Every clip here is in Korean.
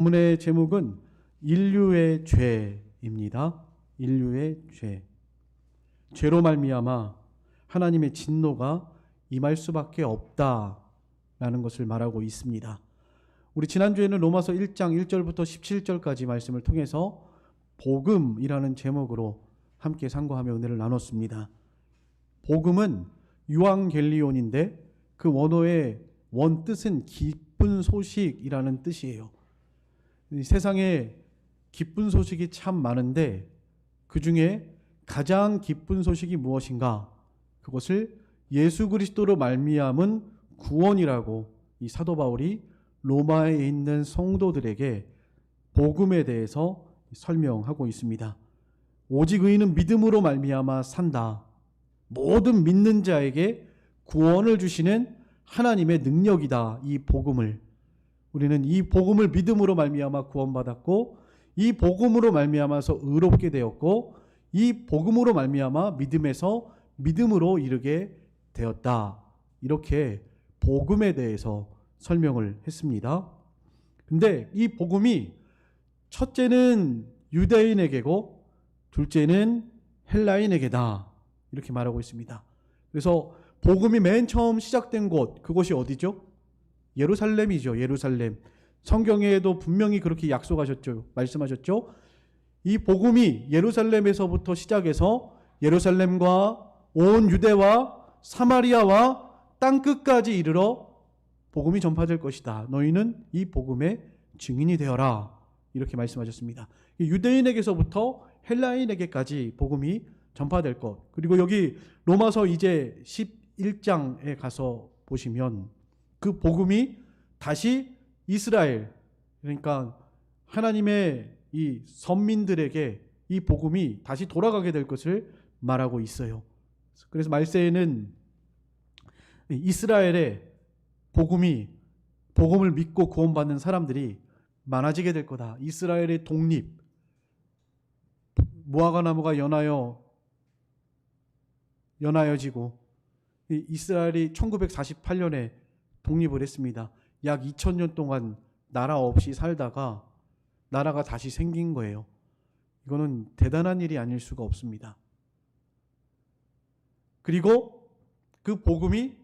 본문의 제목은 인류의 죄입니다. 인류의 죄. 죄로 말미암아 하나님의 진노가 임할 수밖에 없다라는 것을 말하고 있습니다. 우리 지난주에는 로마서 1장 1절부터 17절까지 말씀을 통해서 복음이라는 제목으로 함께 상고하며 은혜를 나눴습니다. 복음은 유앙겔리온인데 그 원어의 원뜻은 기쁜 소식이라는 뜻이에요. 세상에 기쁜 소식이 참 많은데 그 중에 가장 기쁜 소식이 무엇인가? 그것을 예수 그리스도로 말미암은 구원이라고 이 사도 바울이 로마에 있는 성도들에게 복음에 대해서 설명하고 있습니다. 오직 의인은 믿음으로 말미암아 산다. 모든 믿는 자에게 구원을 주시는 하나님의 능력이다. 이 복음을 우리는 이 복음을 믿음으로 말미암아 구원받았고 이 복음으로 말미암아서 의롭게 되었고 이 복음으로 말미암아 믿음에서 믿음으로 이르게 되었다. 이렇게 복음에 대해서 설명을 했습니다. 근데 이 복음이 첫째는 유대인에게고 둘째는 헬라인에게다. 이렇게 말하고 있습니다. 그래서 복음이 맨 처음 시작된 곳, 그곳이 어디죠? 예루살렘이죠. 예루살렘. 성경에도 분명히 그렇게 약속하셨죠. 말씀하셨죠. 이 복음이 예루살렘에서부터 시작해서 예루살렘과 온 유대와 사마리아와 땅끝까지 이르러 복음이 전파될 것이다. 너희는 이 복음의 증인이 되어라. 이렇게 말씀하셨습니다. 유대인에게서부터 헬라인에게까지 복음이 전파될 것. 그리고 여기 로마서 이제 11장에 가서 보시면 그 복음이 다시 이스라엘, 그러니까 하나님의 이 선민들에게 이 복음이 다시 돌아가게 될 것을 말하고 있어요. 그래서 말세에는 이스라엘의 복음을 믿고 구원받는 사람들이 많아지게 될 거다. 이스라엘의 독립, 무화과 나무가 연하여지고 이스라엘이 1948년에 독립을 했습니다. 약 2000년 동안 나라 없이 살다가 나라가 다시 생긴 거예요. 이거는 대단한 일이 아닐 수가 없습니다. 그리고 그 복음이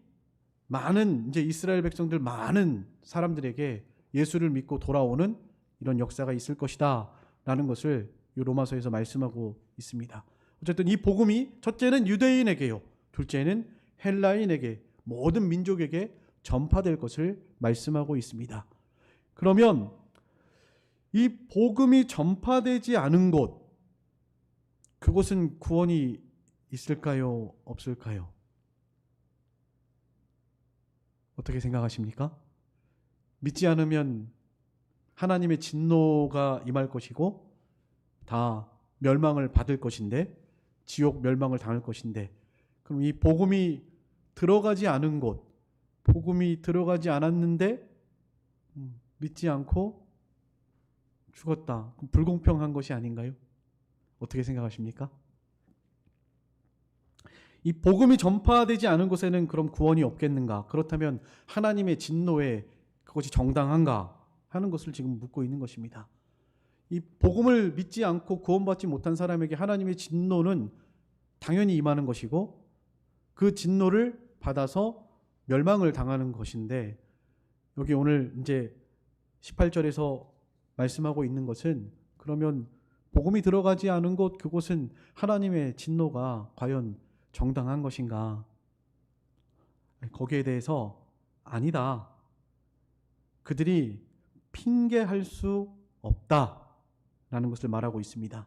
많은 이제 이스라엘 백성들 많은 사람들에게 예수를 믿고 돌아오는 이런 역사가 있을 것이다 라는 것을 이 로마서에서 말씀하고 있습니다. 어쨌든 이 복음이 첫째는 유대인에게요. 둘째는 헬라인에게 모든 민족에게 전파될 것을 말씀하고 있습니다. 그러면 이 복음이 전파되지 않은 곳, 그곳은 구원이 있을까요? 없을까요? 어떻게 생각하십니까? 믿지 않으면 하나님의 진노가 임할 것이고 다 멸망을 받을 것인데, 지옥 멸망을 당할 것인데, 그럼 이 복음이 들어가지 않은 곳, 복음이 들어가지 않았는데 믿지 않고 죽었다. 불공평한 것이 아닌가요? 어떻게 생각하십니까? 이 복음이 전파되지 않은 곳에는 그럼 구원이 없겠는가? 그렇다면 하나님의 진노에 그것이 정당한가? 하는 것을 지금 묻고 있는 것입니다. 이 복음을 믿지 않고 구원받지 못한 사람에게 하나님의 진노는 당연히 임하는 것이고 그 진노를 받아서 멸망을 당하는 것인데, 여기 오늘 이제 18절에서 말씀하고 있는 것은 그러면 복음이 들어가지 않은 곳, 그곳은 하나님의 진노가 과연 정당한 것인가? 거기에 대해서 아니다. 그들이 핑계할 수 없다라는 것을 말하고 있습니다.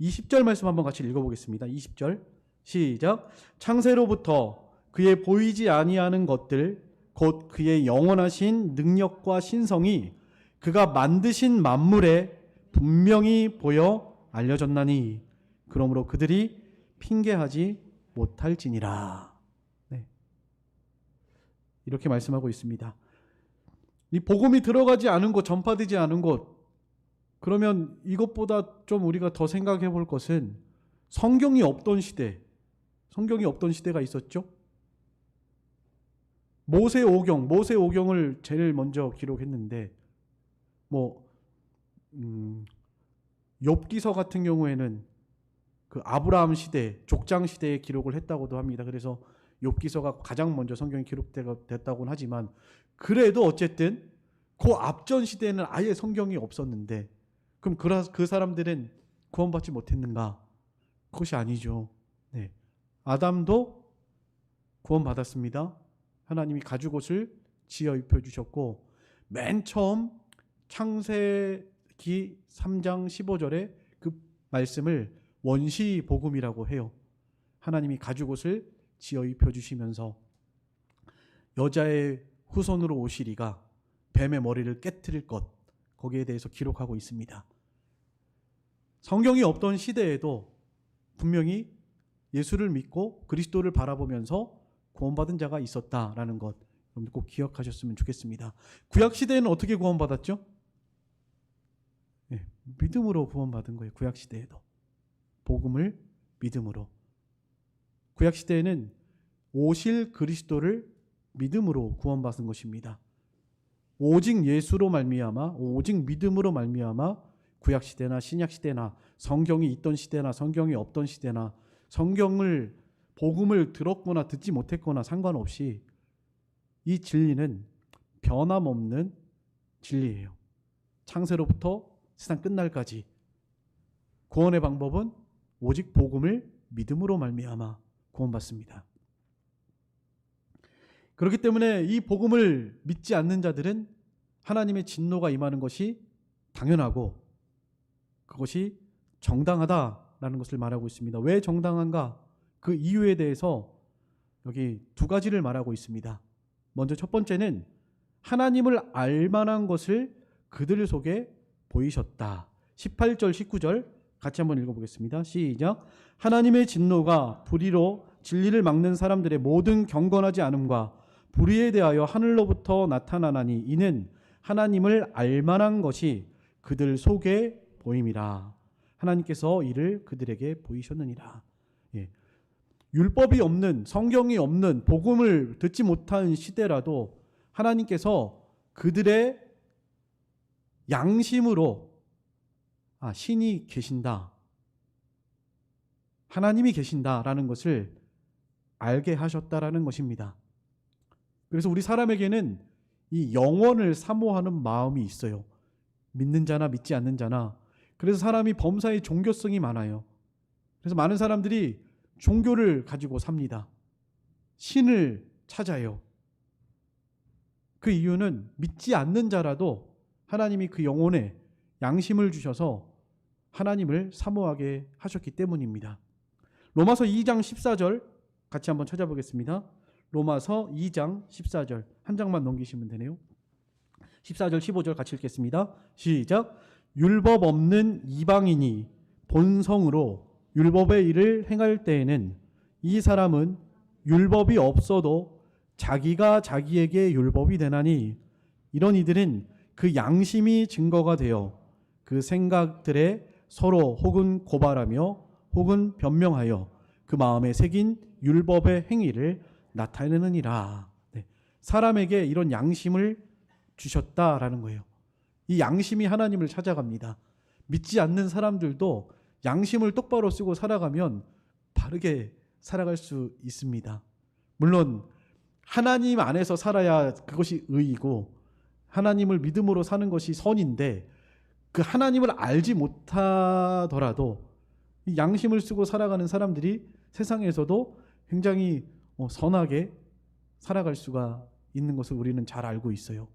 20절 말씀 한번 같이 읽어보겠습니다. 20절 시작. 창세로부터 그의 보이지 아니하는 것들 곧 그의 영원하신 능력과 신성이 그가 만드신 만물에 분명히 보여 알려졌나니 그러므로 그들이 핑계하지 못할지니라. 네. 이렇게 말씀하고 있습니다. 이 복음이 들어가지 않은 곳, 전파되지 않은 곳, 그러면 이것보다 좀 우리가 더 생각해 볼 것은 성경이 없던 시대가 있었죠. 모세오경을 제일 먼저 기록했는데 욥기서 같은 경우에는 그 아브라함 시대, 족장 시대에 기록을 했다고도 합니다. 그래서 욥기서가 가장 먼저 성경에 기록됐다고는 하지만 그래도 어쨌든 그 앞전 시대에는 아예 성경이 없었는데 그럼 그 사람들은 구원받지 못했는가? 그것이 아니죠. 네. 아담도 구원받았습니다. 하나님이 가죽옷을 지어 입혀주셨고 맨 처음 창세기 3장 15절에 그 말씀을 원시 복음이라고 해요. 하나님이 가죽옷을 지어 입혀주시면서 여자의 후손으로 오시리가 뱀의 머리를 깨트릴 것, 거기에 대해서 기록하고 있습니다. 성경이 없던 시대에도 분명히 예수를 믿고 그리스도를 바라보면서 구원받은 자가 있었다라는 것 여러분 꼭 기억하셨으면 좋겠습니다. 구약 시대에는 어떻게 구원받았죠? 네, 믿음으로 구원받은 거예요. 구약 시대에도 복음을 믿음으로. 구약 시대에는 오실 그리스도를 믿음으로 구원받은 것입니다. 오직 예수로 말미암아, 오직 믿음으로 말미암아 구약 시대나 신약 시대나 성경이 있던 시대나 성경이 없던 시대나 성경을 복음을 들었거나 듣지 못했거나 상관없이 이 진리는 변함없는 진리예요. 창세로부터 세상 끝날까지 구원의 방법은 오직 복음을 믿음으로 말미암아 구원받습니다. 그렇기 때문에 이 복음을 믿지 않는 자들은 하나님의 진노가 임하는 것이 당연하고 그것이 정당하다라는 것을 말하고 있습니다. 왜 정당한가? 그 이유에 대해서 여기 두 가지를 말하고 있습니다. 먼저 첫 번째는 하나님을 알만한 것을 그들 속에 보이셨다. 18절 19절 같이 한번 읽어보겠습니다. 시작. 하나님의 진노가 불의로 진리를 막는 사람들의 모든 경건하지 않음과 불의에 대하여 하늘로부터 나타나나니 이는 하나님을 알만한 것이 그들 속에 보임이라. 하나님께서 이를 그들에게 보이셨느니라. 예. 율법이 없는, 성경이 없는, 복음을 듣지 못한 시대라도 하나님께서 그들의 양심으로 신이 계신다, 하나님이 계신다라는 것을 알게 하셨다라는 것입니다. 그래서 우리 사람에게는 이 영원을 사모하는 마음이 있어요. 믿는 자나 믿지 않는 자나. 그래서 사람이 범사에 종교성이 많아요. 그래서 많은 사람들이 종교를 가지고 삽니다. 신을 찾아요. 그 이유는 믿지 않는 자라도 하나님이 그 영혼에 양심을 주셔서 하나님을 사모하게 하셨기 때문입니다. 로마서 2장 14절 같이 한번 찾아보겠습니다. 로마서 2장 14절 한 장만 넘기시면 되네요. 14절 15절 같이 읽겠습니다. 시작. 율법 없는 이방인이 본성으로 율법의 일을 행할 때에는 이 사람은 율법이 없어도 자기가 자기에게 율법이 되나니 이런 이들은 그 양심이 증거가 되어 그 생각들에 서로 혹은 고발하며 혹은 변명하여 그 마음에 새긴 율법의 행위를 나타내느니라. 네. 사람에게 이런 양심을 주셨다라는 거예요. 이 양심이 하나님을 찾아갑니다. 믿지 않는 사람들도 양심을 똑바로 쓰고 살아가면 바르게 살아갈 수 있습니다. 물론 하나님 안에서 살아야 그것이 의이고 하나님을 믿음으로 사는 것이 선인데 그 하나님을 알지 못하더라도 이 양심을 쓰고 살아가는 사람들이 세상에서도 굉장히 선하게 살아갈 수가 있는 것을 우리는 잘 알고 있어요.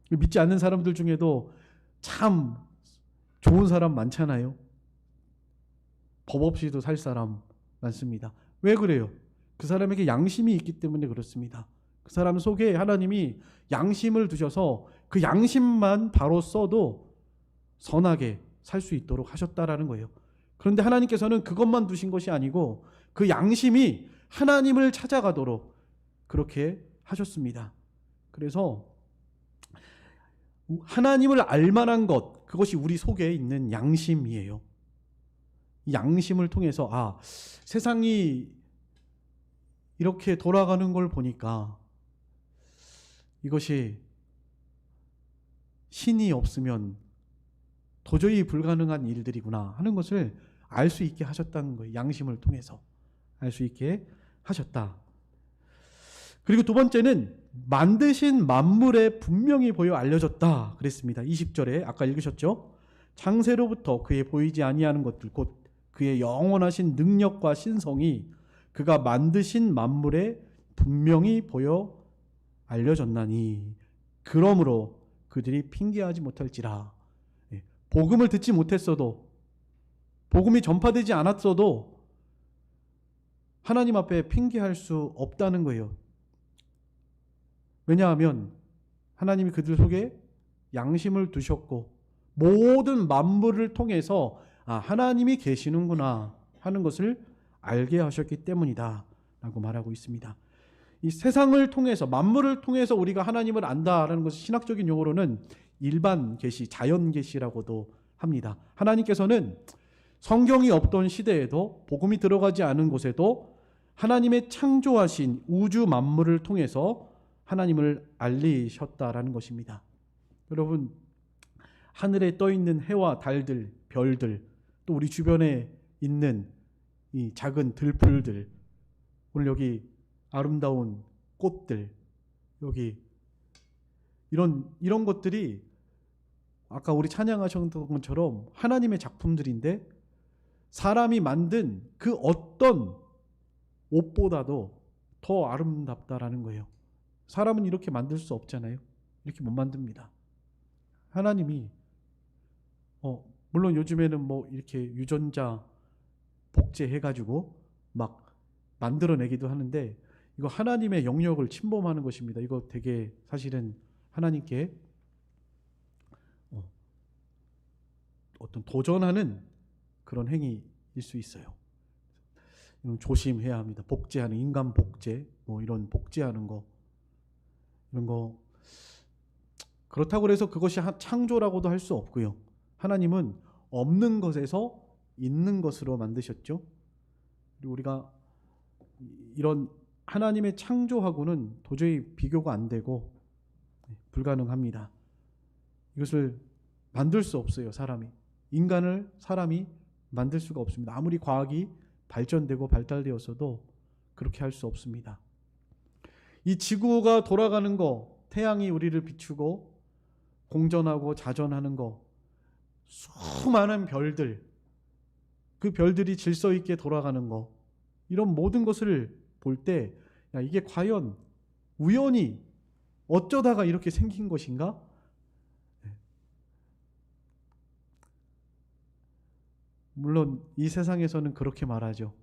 믿지 않는 사람들 중에도 참 좋은 사람 많잖아요. 법 없이도 살 사람 많습니다. 왜 그래요? 그 사람에게 양심이 있기 때문에 그렇습니다. 그 사람 속에 하나님이 양심을 두셔서 그 양심만 바로 써도 선하게 살 수 있도록 하셨다라는 거예요. 그런데 하나님께서는 그것만 두신 것이 아니고 그 양심이 하나님을 찾아가도록 그렇게 하셨습니다. 그래서 하나님을 알만한 것, 그것이 우리 속에 있는 양심이에요. 이 양심을 통해서 세상이 이렇게 돌아가는 걸 보니까 이것이 신이 없으면 도저히 불가능한 일들이구나 하는 것을 알 수 있게 하셨다는 거예요. 양심을 통해서 알 수 있게 하셨다. 그리고 두 번째는 만드신 만물에 분명히 보여 알려졌다 그랬습니다. 20절에 아까 읽으셨죠? 창세로부터 그의 보이지 아니하는 것들 곧 그의 영원하신 능력과 신성이 그가 만드신 만물에 분명히 보여 알려졌나니 그러므로 그들이 핑계하지 못할지라. 복음을 듣지 못했어도, 복음이 전파되지 않았어도 하나님 앞에 핑계할 수 없다는 거예요. 왜냐하면 하나님이 그들 속에 양심을 두셨고 모든 만물을 통해서 하나님이 계시는구나 하는 것을 알게 하셨기 때문이다 라고 말하고 있습니다. 이 세상을 통해서, 만물을 통해서 우리가 하나님을 안다라는 것은 신학적인 용어로는 일반 계시, 자연 계시라고도 합니다. 하나님께서는 성경이 없던 시대에도, 복음이 들어가지 않은 곳에도 하나님의 창조하신 우주 만물을 통해서 하나님을 알리셨다라는 것입니다. 여러분, 하늘에 떠 있는 해와 달들, 별들, 또 우리 주변에 있는 이 작은 들풀들, 오늘 여기 아름다운 꽃들, 여기 이런 것들이 아까 우리 찬양하셨던 것처럼 하나님의 작품들인데 사람이 만든 그 어떤 옷보다도 더 아름답다라는 거예요. 사람은 이렇게 만들 수 없잖아요. 이렇게 못 만듭니다. 하나님이 물론 요즘에는 뭐 이렇게 유전자 복제해가지고 막 만들어내기도 하는데 이거 하나님의 영역을 침범하는 것입니다. 이거 되게 사실은 하나님께 어떤 도전하는 그런 행위일 수 있어요. 이건 조심해야 합니다. 복제하는, 인간 복제, 뭐 이런 복제하는 거, 이런 거 그렇다고 해서 그것이 창조라고도 할 수 없고요. 하나님은 없는 것에서 있는 것으로 만드셨죠. 그리고 우리가 이런 하나님의 창조하고는 도저히 비교가 안 되고 불가능합니다. 이것을 만들 수 없어요. 사람이, 인간을 사람이 만들 수가 없습니다. 아무리 과학이 발전되고 발달되었어도 그렇게 할 수 없습니다. 이 지구가 돌아가는 거, 태양이 우리를 비추고 공전하고 자전하는 거, 수많은 별들, 그 별들이 질서 있게 돌아가는 거, 이런 모든 것을 볼 때 이게 과연 우연히 어쩌다가 이렇게 생긴 것인가? 물론 이 세상에서는 그렇게 말하죠.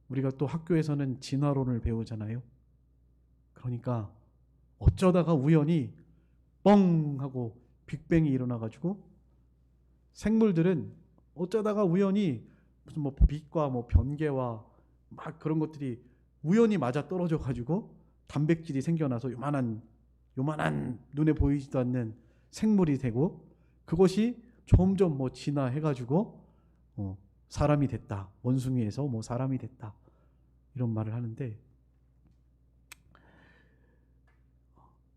우리가 또 학교에서는 진화론을 배우잖아요. 그러니까 어쩌다가 우연히 뻥 하고 빅뱅이 일어나가지고 생물들은 어쩌다가 우연히 무슨 뭐 빛과 뭐 변계와 막 그런 것들이 우연히 맞아 떨어져 가지고 단백질이 생겨나서 요만한 눈에 보이지도 않는 생물이 되고 그것이 점점 뭐 진화해 가지고 사람이 됐다. 원숭이에서 뭐 사람이 됐다. 이런 말을 하는데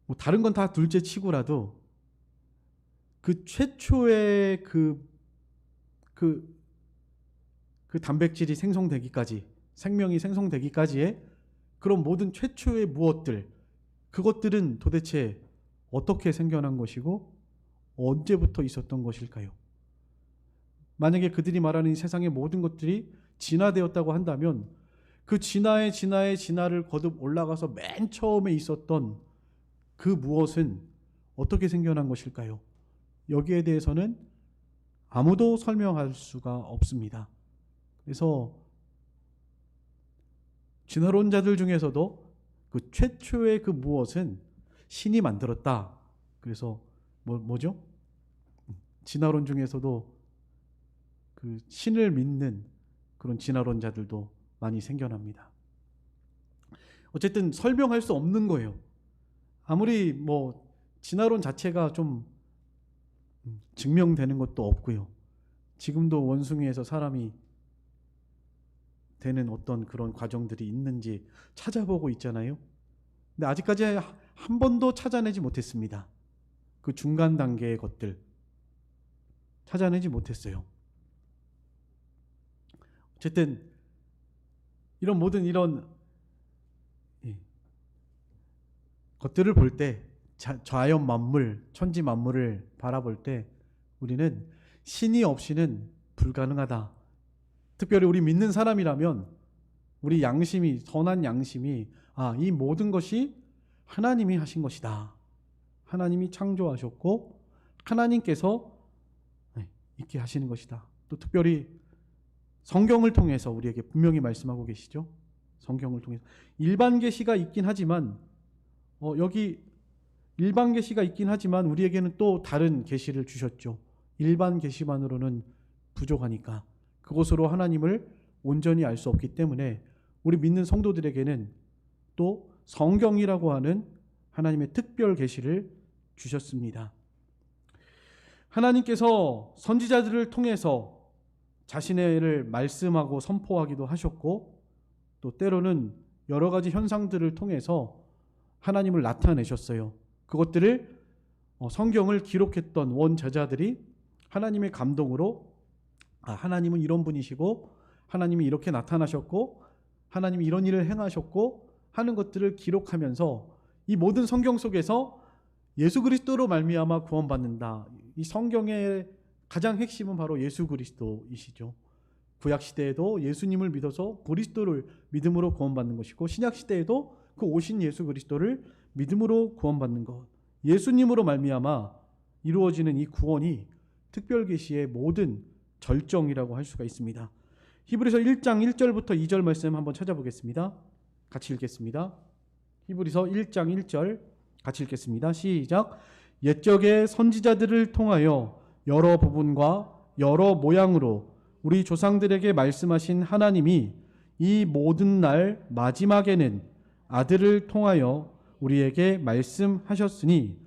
뭐 다른 건 다 둘째 치고라도 그 최초의 그 단백질이 생성되기까지, 생명이 생성되기까지의 그런 모든 최초의 무엇들, 그것들은 도대체 어떻게 생겨난 것이고 언제부터 있었던 것일까요? 만약에 그들이 말하는 이 세상의 모든 것들이 진화되었다고 한다면 그 진화를 거듭 올라가서 맨 처음에 있었던 그 무엇은 어떻게 생겨난 것일까요? 여기에 대해서는 아무도 설명할 수가 없습니다. 그래서 진화론자들 중에서도 그 최초의 그 무엇은 신이 만들었다. 그래서 뭐죠? 진화론 중에서도 그 신을 믿는 그런 진화론자들도 많이 생겨납니다. 어쨌든 설명할 수 없는 거예요. 아무리 뭐 진화론 자체가 좀 증명되는 것도 없고요. 지금도 원숭이에서 사람이 되는 어떤 그런 과정들이 있는지 찾아보고 있잖아요. 근데 아직까지 한 번도 찾아내지 못했습니다. 그 중간 단계의 것들 찾아내지 못했어요. 어쨌든 이런 모든 이런 것들을 볼 때, 자연 만물, 천지 만물을 바라볼 때 우리는 신이 없이는 불가능하다. 특별히 우리 믿는 사람이라면 우리 양심이, 선한 양심이 이 모든 것이 하나님이 하신 것이다. 하나님이 창조하셨고 하나님께서 있게 하시는 것이다. 또 특별히 성경을 통해서 우리에게 분명히 말씀하고 계시죠. 성경을 통해서 일반 계시가 있긴 하지만 여기 일반 계시가 있긴 하지만 우리에게는 또 다른 계시를 주셨죠. 일반 계시만으로는 부족하니까 그것으로 하나님을 온전히 알 수 없기 때문에 우리 믿는 성도들에게는 또 성경이라고 하는 하나님의 특별 계시를 주셨습니다. 하나님께서 선지자들을 통해서 자신의 일을 말씀하고 선포하기도 하셨고 또 때로는 여러 가지 현상들을 통해서 하나님을 나타내셨어요. 그것들을 성경을 기록했던 원저자들이 하나님의 감동으로 하나님은 이런 분이시고 하나님이 이렇게 나타나셨고 하나님이 이런 일을 행하셨고 하는 것들을 기록하면서 이 모든 성경 속에서 예수 그리스도로 말미암아 구원받는다. 이 성경의 가장 핵심은 바로 예수 그리스도이시죠. 구약 시대에도 예수님을 믿어서 그리스도를 믿음으로 구원받는 것이고 신약 시대에도 그 오신 예수 그리스도를 믿음으로 구원받는 것. 예수님으로 말미암아 이루어지는 이 구원이 특별 계시의 모든 절정이라고 할 수가 있습니다. 히브리서 1장 1절부터 2절 말씀 한번 찾아보겠습니다. 같이 읽겠습니다. 히브리서 1장 1절 같이 읽겠습니다. 시작. 옛적의 선지자들을 통하여 여러 부분과 여러 모양으로 우리 조상들에게 말씀하신 하나님이 이 모든 날 마지막에는 아들을 통하여 우리에게 말씀하셨으니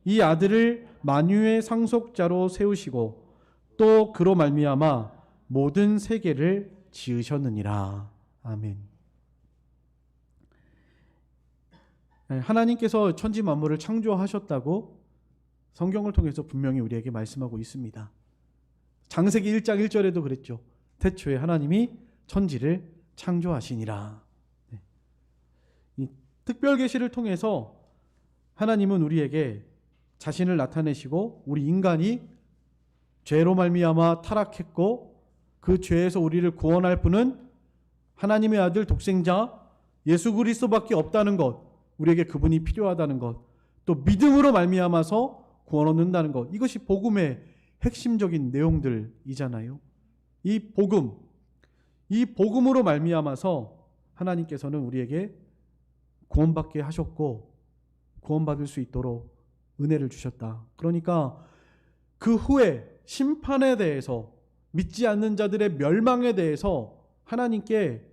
이 아들을 만유의 상속자로 세우시고 또 그로 말미암아 모든 세계를 지으셨느니라. 아멘. 하나님께서 천지 만물을 창조하셨다고 성경을 통해서 분명히 우리에게 말씀하고 있습니다. 창세기 1장 1절에도 그랬죠. 태초에 하나님이 천지를 창조하시니라. 이 특별 계시를 통해서 하나님은 우리에게 자신을 나타내시고 우리 인간이 죄로 말미암아 타락했고 그 죄에서 우리를 구원할 분은 하나님의 아들 독생자 예수 그리스도밖에 없다는 것, 우리에게 그분이 필요하다는 것, 또 믿음으로 말미암아서 구원 얻는다는 것, 이것이 복음의 핵심적인 내용들이잖아요. 이 복음으로 말미암아서 하나님께서는 우리에게 구원받게 하셨고 구원받을 수 있도록 은혜를 주셨다. 그러니까 그 후에 심판에 대해서, 믿지 않는 자들의 멸망에 대해서 하나님께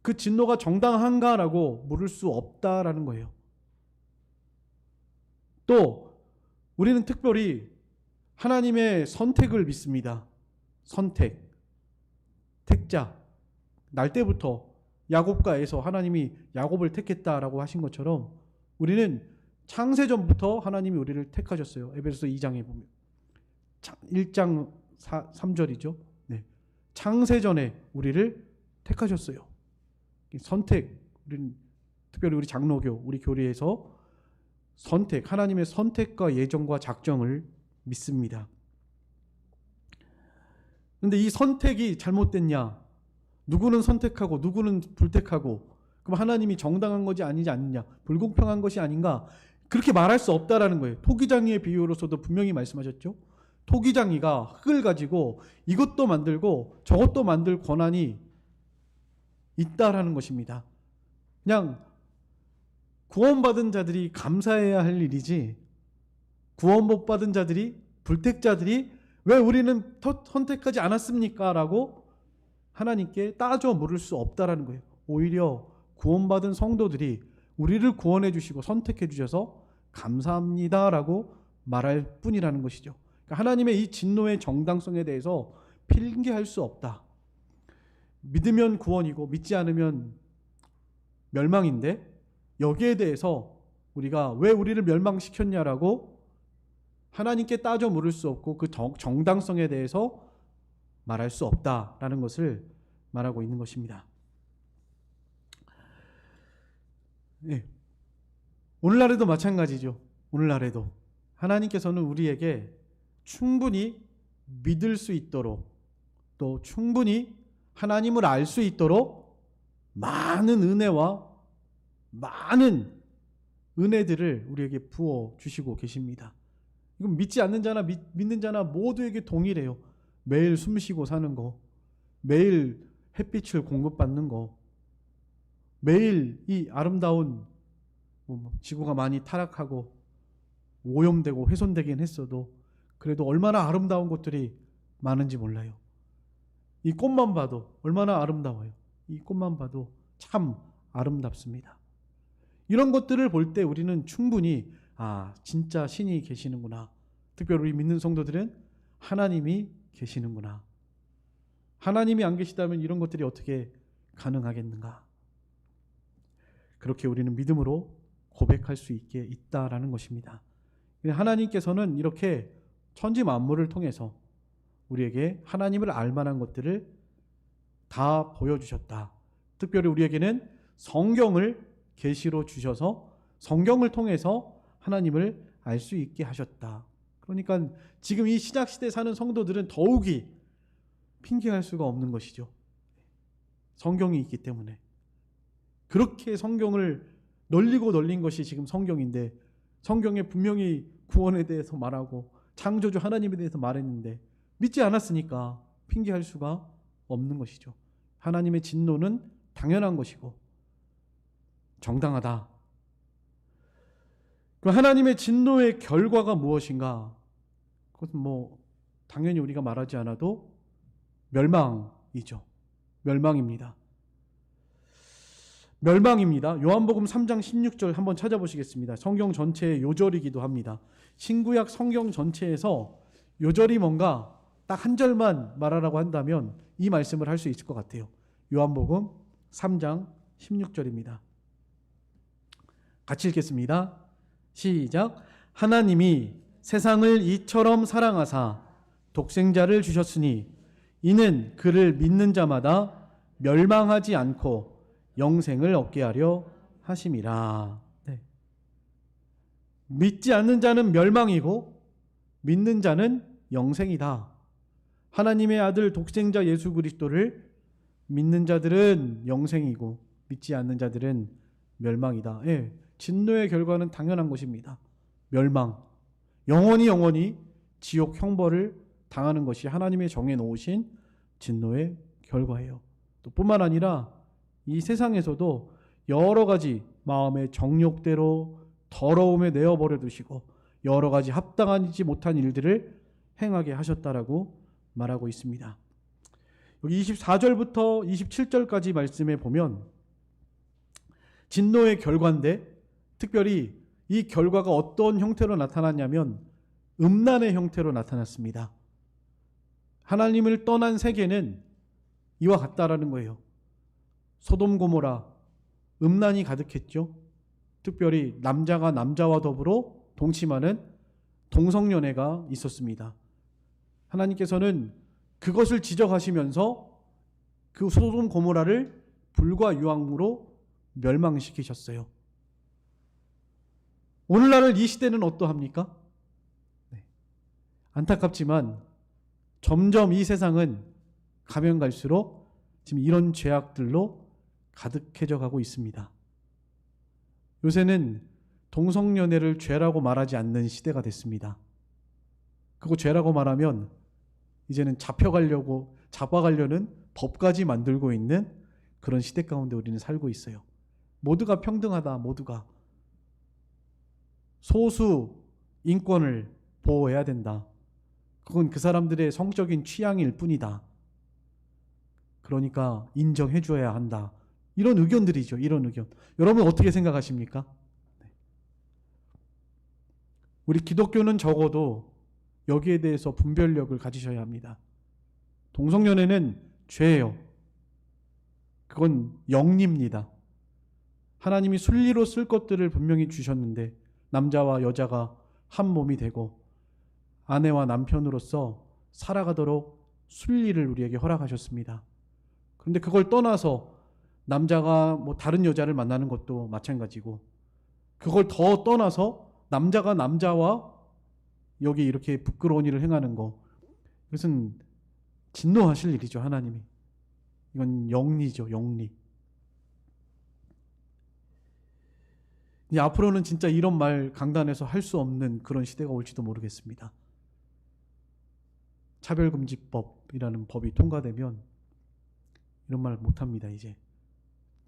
그 진노가 정당한가라고 물을 수 없다라는 거예요. 또 우리는 특별히 하나님의 선택을 믿습니다. 택자. 날 때부터 야곱과 에서 하나님이 야곱을 택했다라고 하신 것처럼 우리는 창세전부터 하나님이 우리를 택하셨어요. 에베소서 2장에 보면 1장 3절이죠. 네. 창세전에 우리를 택하셨어요. 선택, 우리는 특별히 우리 장로교, 우리 교리에서 하나님의 선택과 예정과 작정을 믿습니다. 그런데 이 선택이 잘못됐냐? 누구는 선택하고 누구는 불택하고, 그럼 하나님이 정당한 것이 아니지 않느냐? 불공평한 것이 아닌가? 그렇게 말할 수 없다라는 거예요. 토기장이의 비유로서도 분명히 말씀하셨죠. 토기장이가 흙을 가지고 이것도 만들고 저것도 만들 권한이 있다라는 것입니다. 그냥 구원받은 자들이 감사해야 할 일이지, 구원 못 받은 자들이, 불택자들이 왜 우리는 선택하지 않았습니까? 라고 하나님께 따져 물을 수 없다라는 거예요. 오히려 구원받은 성도들이 우리를 구원해 주시고 선택해 주셔서 감사합니다라고 말할 뿐이라는 것이죠. 그러니까 하나님의 이 진노의 정당성에 대해서 필기할 수 없다. 믿으면 구원이고 믿지 않으면 멸망인데 여기에 대해서 우리가 왜 우리를 멸망시켰냐라고 하나님께 따져 물을 수 없고 그 정당성에 대해서 말할 수 없다라는 것을 말하고 있는 것입니다. 네. 오늘날에도 마찬가지죠. 오늘날에도 하나님께서는 우리에게 충분히 믿을 수 있도록 또 충분히 하나님을 알 수 있도록 많은 은혜와 많은 은혜들을 우리에게 부어 주시고 계십니다. 이건 믿지 않는 자나 믿는 자나 모두에게 동일해요. 매일 숨쉬고 사는 거, 매일 햇빛을 공급받는 거, 매일 이 아름다운 지구가 많이 타락하고 오염되고 훼손되긴 했어도 그래도 얼마나 아름다운 것들이 많은지 몰라요. 이 꽃만 봐도 얼마나 아름다워요. 이 꽃만 봐도 참 아름답습니다. 이런 것들을 볼 때 우리는 충분히 진짜 신이 계시는구나. 특별히 우리 믿는 성도들은 하나님이 계시는구나. 하나님이 안 계시다면 이런 것들이 어떻게 가능하겠는가. 그렇게 우리는 믿음으로 고백할 수 있다라는 것입니다. 하나님께서는 이렇게 천지 만물을 통해서 우리에게 하나님을 알 만한 것들을 다 보여주셨다. 특별히 우리에게는 성경을 계시로 주셔서 성경을 통해서 하나님을 알 수 있게 하셨다. 그러니까 지금 이 신약시대에 사는 성도들은 더욱이 핑계할 수가 없는 것이죠. 성경이 있기 때문에. 그렇게 성경을 널린 것이 지금 성경인데 성경에 분명히 구원에 대해서 말하고 창조주 하나님에 대해서 말했는데 믿지 않았으니까 핑계할 수가 없는 것이죠. 하나님의 진노는 당연한 것이고 정당하다. 그 하나님의 진노의 결과가 무엇인가? 그것은 당연히 우리가 말하지 않아도 멸망이죠. 멸망입니다. 요한복음 3장 16절 한번 찾아보시겠습니다. 성경 전체의 요절이기도 합니다. 신구약 성경 전체에서 요절이 뭔가 딱 한 절만 말하라고 한다면 이 말씀을 할 수 있을 것 같아요. 요한복음 3장 16절입니다. 같이 읽겠습니다. 시작. 하나님이 세상을 이처럼 사랑하사 독생자를 주셨으니 이는 그를 믿는 자마다 멸망하지 않고 영생을 얻게 하려 하심이라. 네. 믿지 않는 자는 멸망이고 믿는 자는 영생이다. 하나님의 아들 독생자 예수 그리스도를 믿는 자들은 영생이고 믿지 않는 자들은 멸망이다. 예, 진노의 결과는 당연한 것입니다. 멸망. 영원히 지옥 형벌을 당하는 것이 하나님의 정해놓으신 진노의 결과예요. 또 뿐만 아니라 이 세상에서도 여러 가지 마음의 정욕대로 더러움에 내어버려 두시고 여러 가지 합당하지 못한 일들을 행하게 하셨다라고 말하고 있습니다. 여기 24절부터 27절까지 말씀에 보면 진노의 결과인데 특별히 이 결과가 어떤 형태로 나타났냐면 음란의 형태로 나타났습니다. 하나님을 떠난 세계는 이와 같다라는 거예요. 소돔 고모라 음란이 가득했죠. 특별히 남자가 남자와 더불어 동침하는 동성연애가 있었습니다. 하나님께서는 그것을 지적하시면서 그 소돔 고모라를 불과 유황으로 멸망시키셨어요. 오늘날 이 시대는 어떠합니까? 네. 안타깝지만 점점 이 세상은 가면 갈수록 지금 이런 죄악들로 가득해져 가고 있습니다. 요새는 동성연애를 죄라고 말하지 않는 시대가 됐습니다. 그거 죄라고 말하면 이제는 잡아가려는 법까지 만들고 있는 그런 시대 가운데 우리는 살고 있어요. 모두가 평등하다. 모두가 소수 인권을 보호해야 된다. 그건 그 사람들의 성적인 취향일 뿐이다. 그러니까 인정해 줘야 한다. 이런 의견들이죠. 이런 의견. 여러분 어떻게 생각하십니까? 우리 기독교는 적어도 여기에 대해서 분별력을 가지셔야 합니다. 동성연애는 죄예요. 그건 영리입니다. 하나님이 순리로 쓸 것들을 분명히 주셨는데 남자와 여자가 한 몸이 되고 아내와 남편으로서 살아가도록 순리를 우리에게 허락하셨습니다. 그런데 그걸 떠나서 남자가 뭐 다른 여자를 만나는 것도 마찬가지고, 그걸 더 떠나서 남자가 남자와 여기 이렇게 부끄러운 일을 행하는 거, 이것은 진노하실 일이죠. 하나님이. 이건 영리죠. 영리. 이제 앞으로는 진짜 이런 말 강단에서 할 수 없는 그런 시대가 올지도 모르겠습니다. 차별금지법이라는 법이 통과되면 이런 말 못합니다. 이제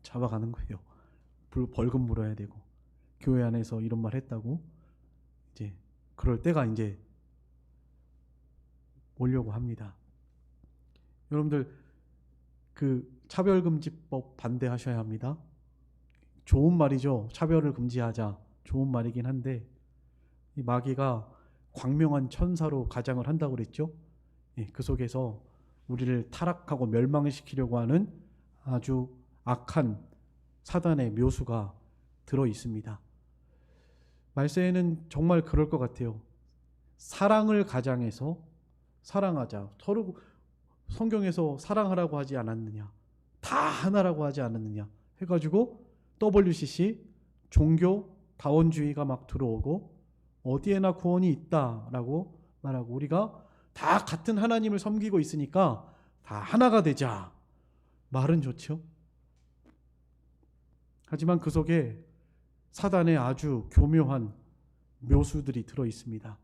잡아가는 거예요. 벌금 물어야 되고, 교회 안에서 이런 말 했다고 이제 그럴 때가 이제 오려고 합니다. 여러분들 그 차별금지법 반대하셔야 합니다. 좋은 말이죠. 차별을 금지하자. 좋은 말이긴 한데, 이 마귀가 광명한 천사로 가장을 한다고 그랬죠. 그 속에서 우리를 타락하고 멸망시키려고 하는 아주 악한 사단의 묘수가 들어 있습니다. 말세에는 정말 그럴 것 같아요. 사랑을 가장해서 사랑하자. 서로 성경에서 사랑하라고 하지 않았느냐, 다 하나라고 하지 않았느냐 해가지고 WCC 종교 다원주의가 막 들어오고 어디에나 구원이 있다라고 말하고, 우리가 다 같은 하나님을 섬기고 있으니까 다 하나가 되자. 말은 좋죠. 하지만 그 속에 사단의 아주 교묘한 묘수들이 들어 있습니다.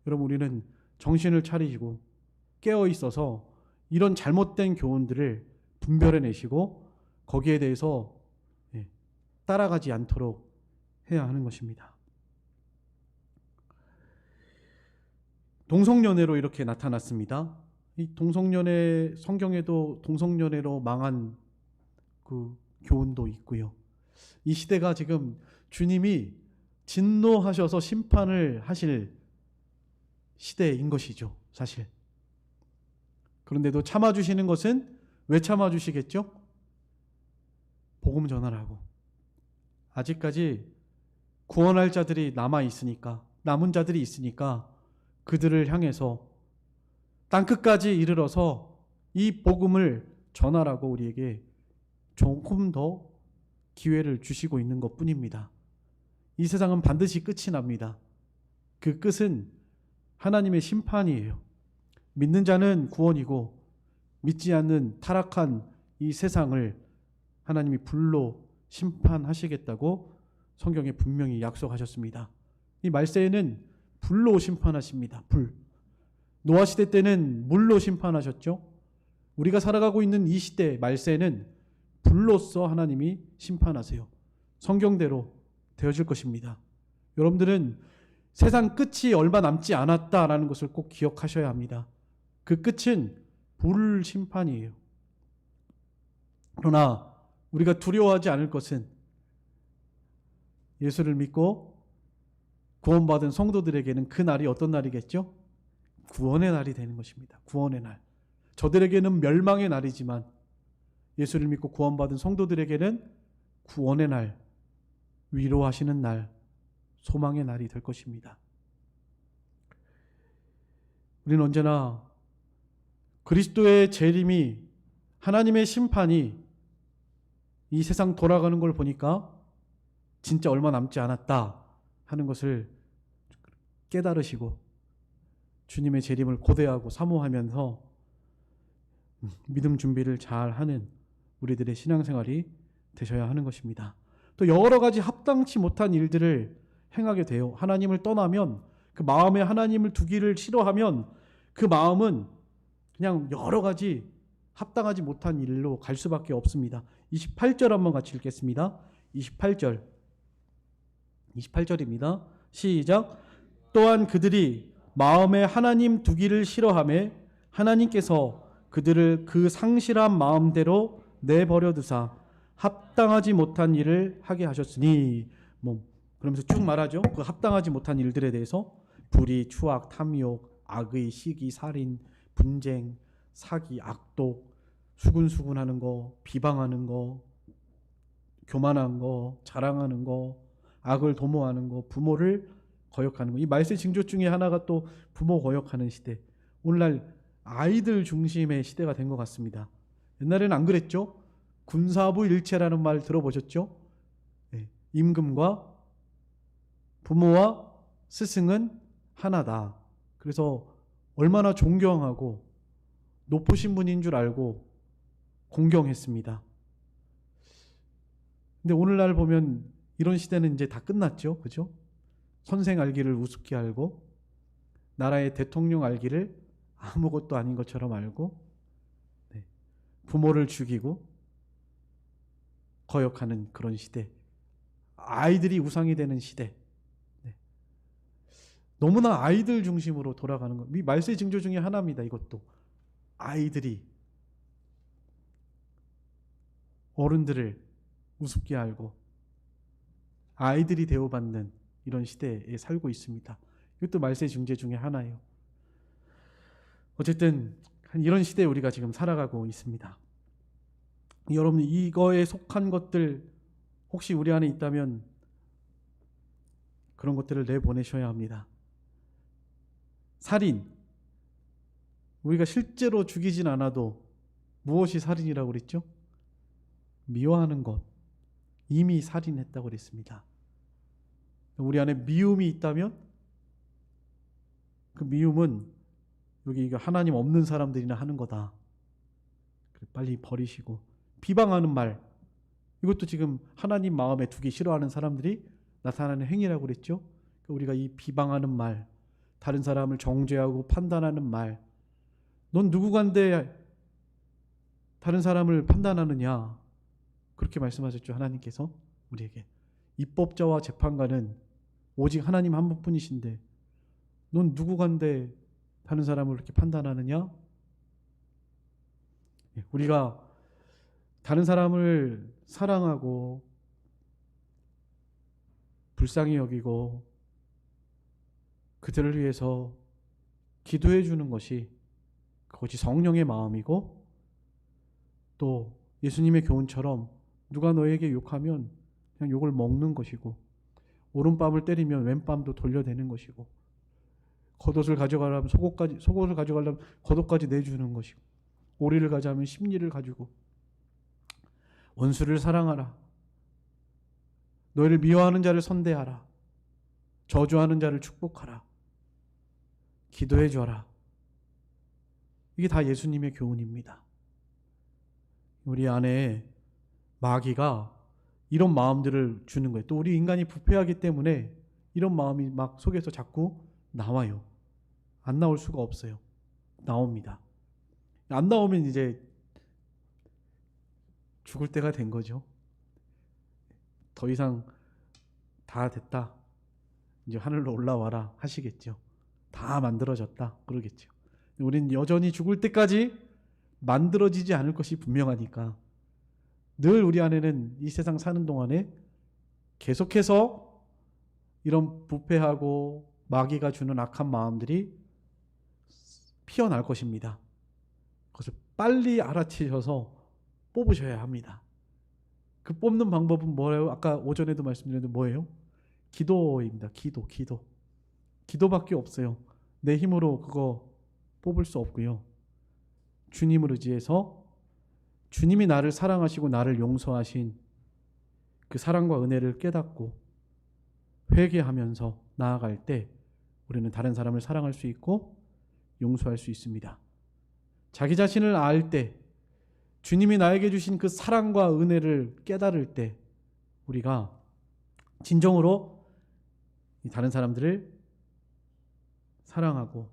여러분, 우리는 정신을 차리고 깨어 있어서 이런 잘못된 교훈들을 분별해내시고 거기에 대해서 따라가지 않도록 해야 하는 것입니다. 동성연애로 이렇게 나타났습니다. 이 동성연애, 성경에도 동성연애로 망한 그 교훈도 있고요. 이 시대가 지금 주님이 진노하셔서 심판을 하실 시대인 것이죠, 사실. 그런데도 참아주시는 것은 왜 참아주시겠죠? 복음 전하라고. 아직까지 구원할 자들이 남아있으니까, 남은 자들이 있으니까 그들을 향해서 땅끝까지 이르러서 이 복음을 전하라고 우리에게 조금 더 기회를 주시고 있는 것 뿐입니다. 이 세상은 반드시 끝이 납니다. 그 끝은 하나님의 심판이에요. 믿는 자는 구원이고 믿지 않는 타락한 이 세상을 하나님이 불로 심판하시겠다고 성경에 분명히 약속하셨습니다. 이 말세에는 불로 심판하십니다. 불. 노아 시대 때는 물로 심판하셨죠. 우리가 살아가고 있는 이 시대 말세는 불로써 하나님이 심판하세요. 성경대로 되어질 것입니다. 여러분들은 세상 끝이 얼마 남지 않았다라는 것을 꼭 기억하셔야 합니다. 그 끝은 불 심판이에요. 그러나 우리가 두려워하지 않을 것은 예수를 믿고 구원받은 성도들에게는 그 날이 어떤 날이겠죠? 구원의 날이 되는 것입니다. 구원의 날. 저들에게는 멸망의 날이지만 예수를 믿고 구원받은 성도들에게는 구원의 날, 위로하시는 날, 소망의 날이 될 것입니다. 우리는 언제나 그리스도의 재림이, 하나님의 심판이 이 세상 돌아가는 걸 보니까 진짜 얼마 남지 않았다 하는 것을 깨달으시고 주님의 재림을 고대하고 사모하면서 믿음 준비를 잘 하는 우리들의 신앙생활이 되셔야 하는 것입니다. 또 여러 가지 합당치 못한 일들을 행하게 돼요. 하나님을 떠나면, 그 마음에 하나님을 두기를 싫어하면 그 마음은 그냥 여러 가지 합당하지 못한 일로 갈 수밖에 없습니다. 28절 한번 같이 읽겠습니다. 28절입니다. 시작. 또한 그들이 마음에 하나님 두기를 싫어하매 하나님께서 그들을 그 상실한 마음대로 내버려 두사 합당하지 못한 일을 하게 하셨으니, 그러면서 쭉 말하죠. 그 합당하지 못한 일들에 대해서 불의, 추악, 탐욕, 악의, 시기, 살인, 분쟁, 사기, 악독, 수군수군하는 거, 비방하는 거, 교만한 거, 자랑하는 거, 악을 도모하는 거, 부모를 거역하는 거. 이 말세 징조 중에 하나가 또 부모 거역하는 시대. 오늘날 아이들 중심의 시대가 된 것 같습니다. 옛날에는 안 그랬죠? 군사부 일체라는 말 들어보셨죠? 네. 임금과 부모와 스승은 하나다. 그래서 얼마나 존경하고 높으신 분인 줄 알고 공경했습니다. 근데 오늘날 보면 이런 시대는 이제 다 끝났죠. 그죠? 선생 알기를 우습게 알고 나라의 대통령 알기를 아무것도 아닌 것처럼 알고 네. 부모를 죽이고 거역하는 그런 시대. 아이들이 우상이 되는 시대. 네. 너무나 아이들 중심으로 돌아가는 것. 이 말세 징조 중에 하나입니다. 이것도. 아이들이 어른들을 우습게 알고 아이들이 대우받는 이런 시대에 살고 있습니다. 이것도 말세 징조 중에 하나예요. 어쨌든 이런 시대에 우리가 지금 살아가고 있습니다. 여러분 이거에 속한 것들 혹시 우리 안에 있다면 그런 것들을 내보내셔야 합니다. 살인. 우리가 실제로 죽이진 않아도 무엇이 살인이라고 그랬죠? 미워하는 것. 이미 살인했다고 그랬습니다. 우리 안에 미움이 있다면 그 미움은 여기 하나님 없는 사람들이나 하는 거다. 빨리 버리시고. 비방하는 말. 이것도 지금 하나님 마음에 두기 싫어하는 사람들이 나타나는 행위라고 그랬죠. 우리가 이 비방하는 말, 다른 사람을 정죄하고 판단하는 말, 넌 누구간데 다른 사람을 판단하느냐, 그렇게 말씀하셨죠. 하나님께서 우리에게. 입법자와 재판관은 오직 하나님 한 분뿐이신데 넌 누구간데 다른 사람을 그렇게 판단하느냐. 우리가 다른 사람을 사랑하고 불쌍히 여기고 그들을 위해서 기도해 주는 것이 그것이 성령의 마음이고, 또 예수님의 교훈처럼 누가 너에게 욕하면 그냥 욕을 먹는 것이고, 오른뺨을 때리면 왼뺨도 돌려대는 것이고, 겉옷을 가져가려면 속옷을 가져가려면 겉옷까지 내주는 것이고, 오리를 가져가면 심리를 가지고, 원수를 사랑하라, 너희를 미워하는 자를 선대하라, 저주하는 자를 축복하라, 기도해 줘라. 이게 다 예수님의 교훈입니다. 우리 안에 마귀가 이런 마음들을 주는 거예요. 또 우리 인간이 부패하기 때문에 이런 마음이 막 속에서 자꾸 나와요. 안 나올 수가 없어요. 나옵니다. 안 나오면 이제 죽을 때가 된 거죠. 더 이상 다 됐다, 이제 하늘로 올라와라 하시겠죠. 다 만들어졌다 그러겠죠. 우린 여전히 죽을 때까지 만들어지지 않을 것이 분명하니까 늘 우리 안에는 이 세상 사는 동안에 계속해서 이런 부패하고 마귀가 주는 악한 마음들이 피어날 것입니다. 그것을 빨리 알아채셔서 뽑으셔야 합니다. 그 뽑는 방법은 뭐예요? 아까 오전에도 말씀드렸는데 뭐예요? 기도입니다. 기도. 기도밖에 없어요. 내 힘으로 그거 뽑을 수 없고요. 주님을 의지해서 주님이 나를 사랑하시고 나를 용서하신 그 사랑과 은혜를 깨닫고 회개하면서 나아갈 때 우리는 다른 사람을 사랑할 수 있고 용서할 수 있습니다. 자기 자신을 알 때, 주님이 나에게 주신 그 사랑과 은혜를 깨달을 때 우리가 진정으로 다른 사람들을 사랑하고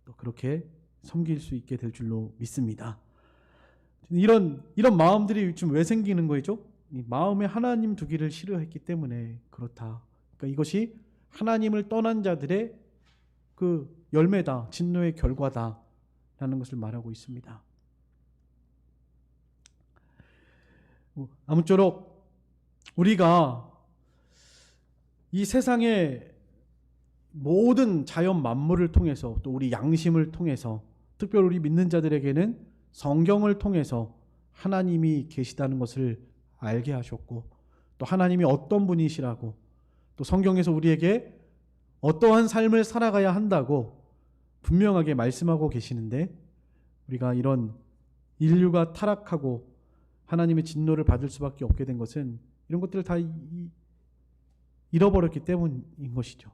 또 그렇게 섬길 수 있게 될 줄로 믿습니다. 이런 마음들이 지금 왜 생기는 거죠? 이 마음에 하나님 두기를 싫어했기 때문에 그렇다. 그러니까 이것이 하나님을 떠난 자들의 그 열매다, 진노의 결과다라는 것을 말하고 있습니다. 아무쪼록 우리가 이 세상의 모든 자연 만물을 통해서, 또 우리 양심을 통해서, 특별히 우리 믿는 자들에게는 성경을 통해서 하나님이 계시다는 것을 알게 하셨고, 또 하나님이 어떤 분이시라고, 또 성경에서 우리에게 어떠한 삶을 살아가야 한다고 분명하게 말씀하고 계시는데, 우리가 이런 인류가 타락하고 하나님의 진노를 받을 수밖에 없게 된 것은 이런 것들을 다 잃어버렸기 때문인 것이죠.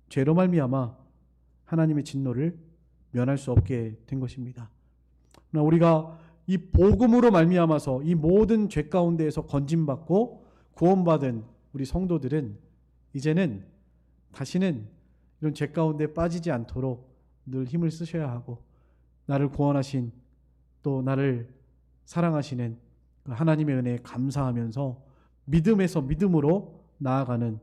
죄로 말미암아 하나님의 진노를 면할 수 없게 된 것입니다. 그러나 우리가 이 복음으로 말미암아서 이 모든 죄 가운데에서 건짐받고 구원받은 우리 성도들은 이제는 다시는 이런 죄 가운데 빠지지 않도록 늘 힘을 쓰셔야 하고, 나를 구원하신 또 나를 사랑하시는 하나님의 은혜에 감사하면서 믿음에서 믿음으로 나아가는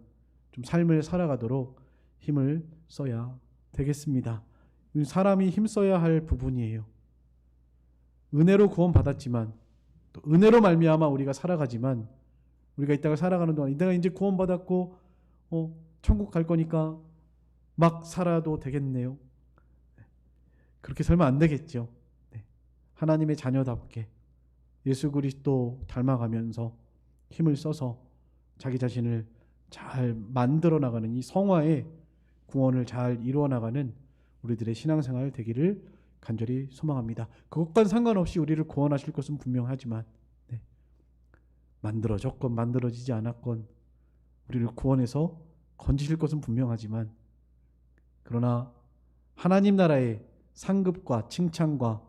좀 삶을 살아가도록 힘을 써야 되겠습니다. 사람이 힘써야 할 부분이에요. 은혜로 구원받았지만 또 은혜로 말미암아 우리가 살아가지만, 우리가 이 땅을 살아가는 동안 내가 이제 구원받았고 천국 갈 거니까 막 살아도 되겠네요. 그렇게 살면 안 되겠죠. 하나님의 자녀답게 예수 그리스도 닮아가면서 힘을 써서 자기 자신을 잘 만들어 나가는, 이 성화의 구원을 잘 이루어 나가는 우리들의 신앙생활 되기를 간절히 소망합니다. 그것과는 상관없이 우리를 구원하실 것은 분명하지만, 만들어졌건 만들어지지 않았건 우리를 구원해서 건지실 것은 분명하지만, 그러나 하나님 나라의 상급과 칭찬과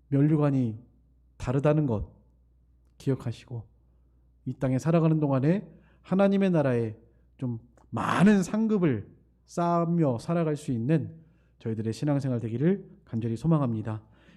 면류관이 다르다는 것 기억하시고, 이 땅에 살아가는 동안에 하나님의 나라에 좀 많은 상급을 쌓으며 살아갈 수 있는 저희들의 신앙생활 되기를 간절히 소망합니다.